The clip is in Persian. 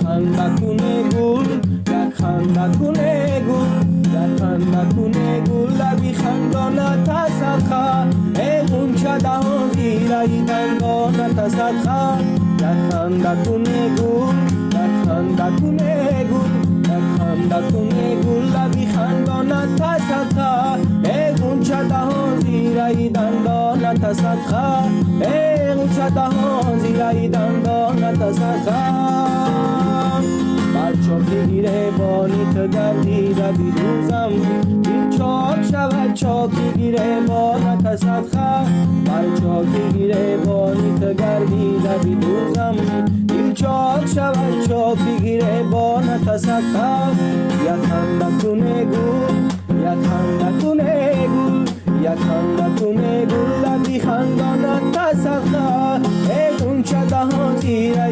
خندکونه گل یک خندکونه گل یک خندکونه گل لبی خندانت صدقه ای غنچه دهان زیرای دندانت صدقه یک خندکونه گل یک خندکونه گل یک خندکونه گل لبی خندانت صدقه ای غنچه دهان زیرای دندانت صدقه ای غنچه دهان زیرای دندانت صدقه چاک گیره بانی تو گردیده بیدوزم دل چاک شود چاک گیره بانت صدقه بر چاک گیره بانی تو گردیده بیدوزم دل چاک شود چاک گیره بانت صدقه یک خندکونه گل یک خندکونه گل یک خندکونه گل لبی خندانت صدقه ای غنچه دهان زیرای